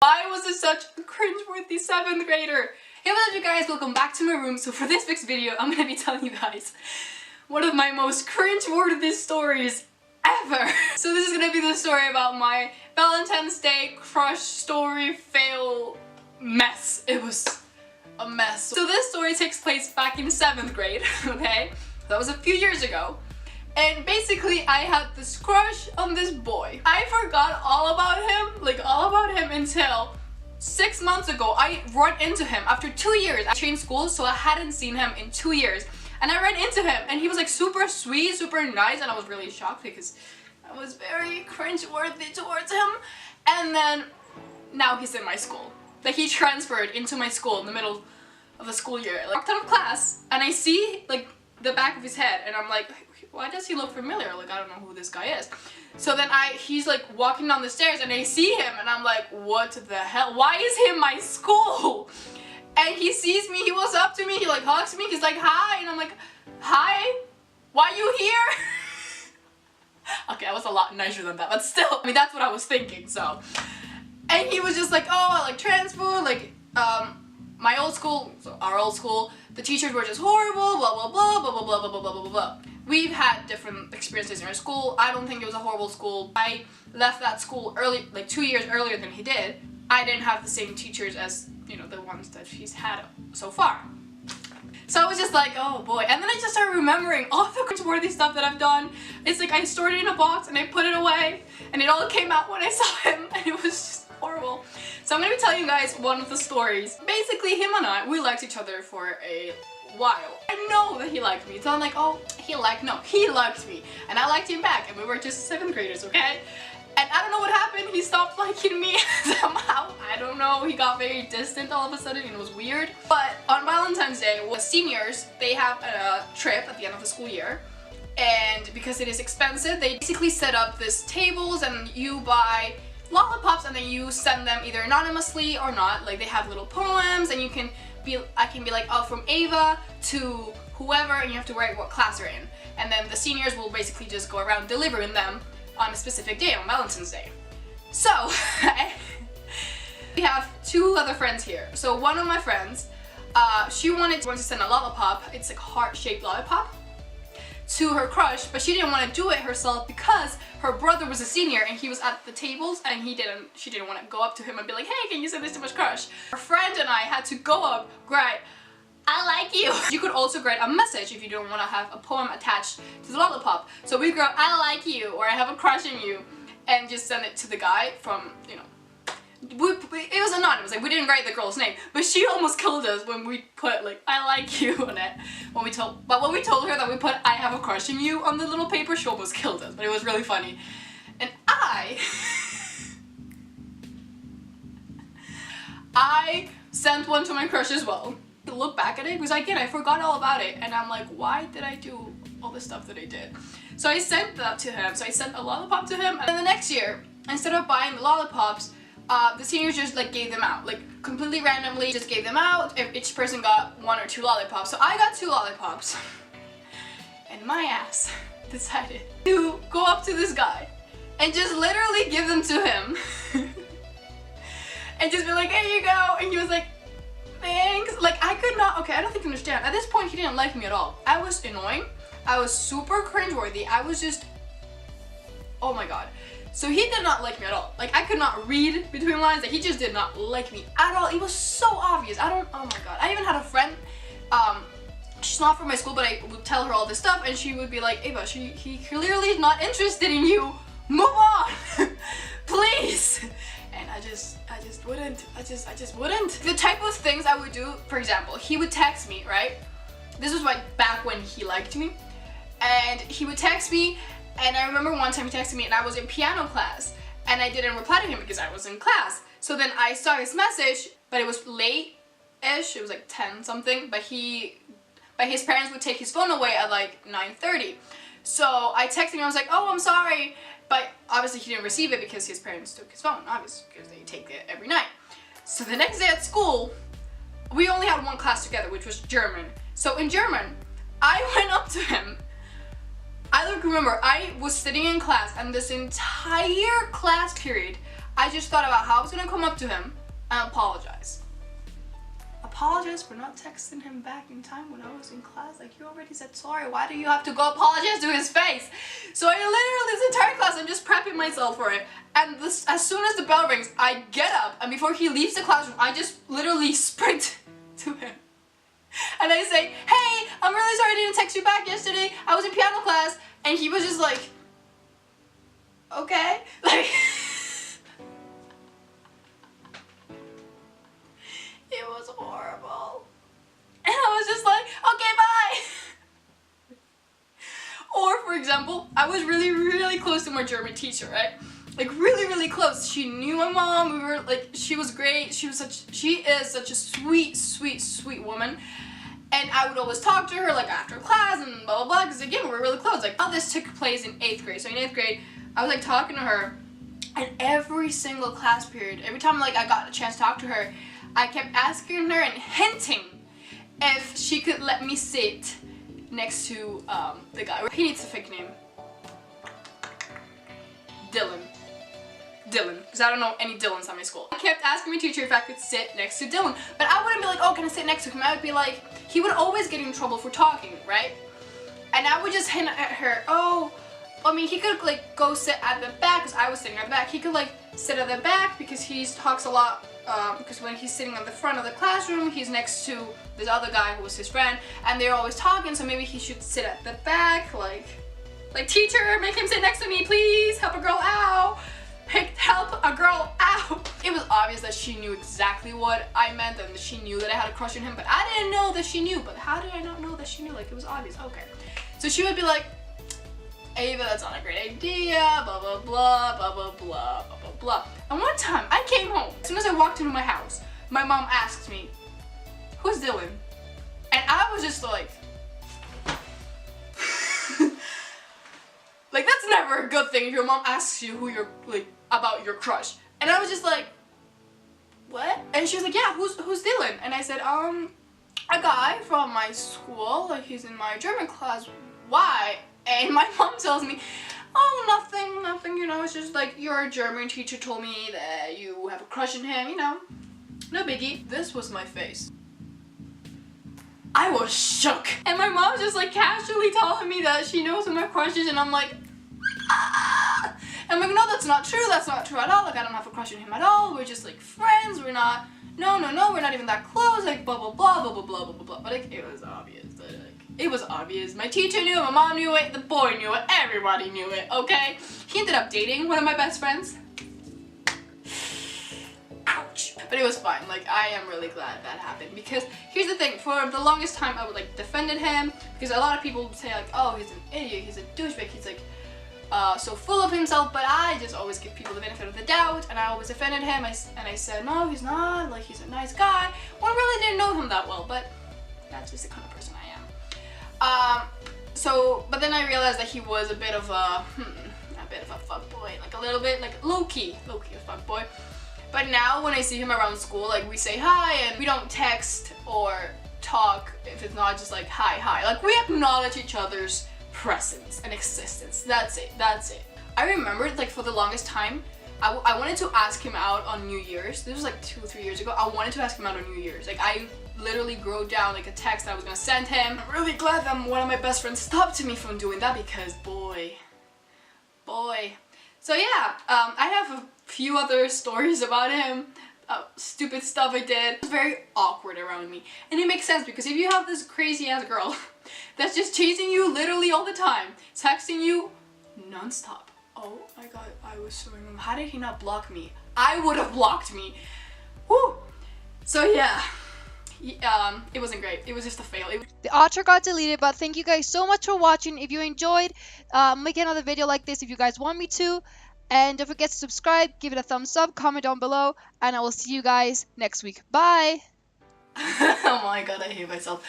Why was it such a cringeworthy 7th grader? Hey, what's up you guys? Welcome back to my room. So for this week's video, I'm gonna be telling you guys one of my most cringeworthy stories ever. So this is gonna be the story about my Valentine's Day crush story fail mess. It was a mess. So this story takes place back in 7th grade, okay? That was a few years ago. And basically, I had this crush on this boy. I forgot all about him, until 6 months ago. I ran into him after 2 years. I changed schools, so I hadn't seen him in 2 years. And I ran into him, and he was like super sweet, super nice, and I was really shocked because I was very cringe-worthy towards him. And then, now he's in my school. Like, he transferred into my school in the middle of the school year. Like, I walked out of class, and I see, like, the back of his head, and I'm like, why does he look familiar? Like, I don't know who this guy is. So then he's like walking down the stairs and I see him and I'm like, what the hell? Why is he in my school? And he sees me, he walks up to me, he like hugs me, he's like, hi, and I'm like, hi? Why are you here? Okay, I was a lot nicer than that, but still, I mean, that's what I was thinking, so. And he was just like, oh, I like transfer, like, my old school, so our old school, the teachers were just horrible, blah, blah, blah, blah, blah, blah, blah, blah, blah, blah. We've had different experiences in our school. I don't think it was a horrible school. I left that school early, like 2 years earlier than he did. I didn't have the same teachers as, you know, the ones that he's had so far. So I was just like, oh boy. And then I just started remembering all the cringeworthy stuff that I've done. It's like I stored it in a box and I put it away and it all came out when I saw him and it was just horrible. So I'm gonna be telling you guys one of the stories. Basically, him and I, we liked each other for a while. I know that he liked me, so I'm like, oh, he liked me, and I liked him back, and we were just 7th graders, okay? And I don't know what happened, he stopped liking me somehow, I don't know, he got very distant all of a sudden, and it was weird. But on Valentine's Day, the seniors, they have a trip at the end of the school year, and because it is expensive, they basically set up these tables, and you buy lollipops, and then you send them either anonymously or not. Like, they have little poems, and you can I can be like, oh, from Ava to whoever, and you have to write what class you're in. And then the seniors will basically just go around delivering them on a specific day, on Valentine's Day. So, we have 2 other friends here. So one of my friends, she wanted to send a lollipop, it's like a heart-shaped lollipop, to her crush, but she didn't want to do it herself because her brother was a senior and he was at the tables and she didn't want to go up to him and be like, hey, can you send this to my crush? Her friend and I had to go up, write, I like you. You could also write a message if you don't want to have a poem attached to the lollipop. So we wrote, I like you, or I have a crush on you, and just send it to the guy from, you know, it was anonymous, like we didn't write the girl's name, but she almost killed us when we put like I like you on it. When we told her that we put I have a crush on you on the little paper, she almost killed us, but it was really funny. And I sent one to my crush as well. To look back at it, because again, I forgot all about it, and I'm like, why did I do all the stuff that I did? So I sent that to him, so I sent a lollipop to him, and then the next year, instead of buying the lollipops, the seniors just like gave them out, like completely randomly just gave them out. Each person got 1 or 2 lollipops. So I got 2 lollipops and my ass decided to go up to this guy and just literally give them to him and just be like, here you go, and he was like, thanks. Like, I could not, okay, I don't think you understand. At this point, he didn't like me at all. I was annoying, I was super cringeworthy, I was just, oh my god. So he did not like me at all. Like, I could not read between lines. Like, he just did not like me at all. It was so obvious. Oh my god. I even had a friend, she's not from my school, but I would tell her all this stuff, and she would be like, Ava, he clearly is not interested in you. Move on, please. And I just wouldn't. I just wouldn't. The type of things I would do, for example, he would text me, right? This was like back when he liked me, and he would text me. And I remember one time he texted me and I was in piano class and I didn't reply to him because I was in class. So then I saw his message, but it was late-ish, it was like 10 something, but his parents would take his phone away at like 9:30. So I texted him, I was like, oh, I'm sorry, but obviously he didn't receive it because his parents took his phone, obviously, because they take it every night. So the next day at school, we only had 1 class together, which was German. So in German, I went up to him. I remember I was sitting in class and this entire class period I just thought about how I was gonna come up to him and apologize. Apologize for not texting him back in time when I was in class. Like, you already said sorry. Why do you have to go apologize to his face? So I literally, this entire class, I'm just prepping myself for it. And as soon as the bell rings, I get up, and before he leaves the classroom, I just literally sprint to him. And I say, hey, I'm really sorry I didn't text you back yesterday. I was in piano class. And he was just like, okay. Like, it was horrible. And I was just like, okay, bye. Or, for example, I was really, really close to my German teacher, right? Like, really, really close. She knew my mom. We were, like, she was great. She is such a sweet, sweet, sweet woman. And I would always talk to her, like, after class and blah, blah, blah, because, again, we were really close. Like, all this took place in 8th grade. So in 8th grade, I was, like, talking to her, and every single class period, every time, like, I got a chance to talk to her, I kept asking her and hinting if she could let me sit next to the guy. He needs a fake name. Dylan, because I don't know any Dylans at my school. I kept asking my teacher if I could sit next to Dylan, but I wouldn't be like, oh, can I sit next to him? I would be like, he would always get in trouble for talking, right? And I would just hint at her, oh, I mean, he could, like, go sit at the back, because I was sitting at the back. He could, like, sit at the back because he talks a lot, because when he's sitting at the front of the classroom, he's next to this other guy who was his friend, and they're always talking, so maybe he should sit at the back, like, teacher, make him sit next to me, please, help a girl out. Help a girl out. It was obvious that she knew exactly what I meant and that she knew that I had a crush on him, but I didn't know that she knew. But how did I not know that she knew? Like, it was obvious. Okay. So she would be like, Ava, that's not a great idea, blah, blah, blah, blah, blah, blah, blah, blah, blah. And one time, I came home. As soon as I walked into my house, my mom asked me, who's Dylan? And I was just like, like, that's never a good thing if your mom asks you who you're, like, about your crush. And I was just like, what? And she was like, yeah, who's Dylan? And I said, a guy from my school, like, he's in my German class. Why? And my mom tells me, oh, nothing, you know, it's just like your German teacher told me that you have a crush on him, you know, no biggie. This was my face. I was shook. And my mom's just, like, casually telling me that she knows who my crush is, and I'm like, ah! I'm like, no, that's not true at all, like, I don't have a crush on him at all, we're just, like, friends, we're not, no, we're not even that close, like, blah, blah, blah, blah, blah, blah, blah, blah, but, like, it was obvious, it was obvious. My teacher knew it, my mom knew it, the boy knew it, everybody knew it, okay? He ended up dating one of my best friends. Ouch. But it was fine, like, I am really glad that happened, because here's the thing, for the longest time I would, like, defended him, because a lot of people would say, like, oh, he's an idiot, he's a douchebag, he's, like, so full of himself, but I just always give people the benefit of the doubt, and I always defended him, and I said, no, he's not, like, he's a nice guy. Well, I really didn't know him that well, but that's just the kind of person I am. But then I realized that he was a bit of a fuckboy, like, a little bit, like, low-key a fuckboy. But now when I see him around school, like, we say hi, and we don't text or talk if it's not just like hi. Like, we acknowledge each other's presence and existence. That's it. I remember, like, for the longest time, I wanted to ask him out on New Year's. This was like 2 or 3 years ago. I wanted to ask him out on New Year's. Like, I literally wrote down, like, a text that I was gonna send him. I'm really glad that one of my best friends stopped me from doing that, because boy. So yeah, I have a few other stories about him. Stupid stuff I did. It was very awkward around me. And it makes sense, because if you have this crazy ass girl that's just chasing you literally all the time, texting you non-stop. Oh my god, I was so wrong. How did he not block me? I would have blocked me. Woo! So yeah, it wasn't great. It was just a fail. The outro got deleted, but thank you guys so much for watching. If you enjoyed, make another video like this if you guys want me to. And don't forget to subscribe, give it a thumbs up, comment down below, and I will see you guys next week. Bye! Oh my god, I hate myself.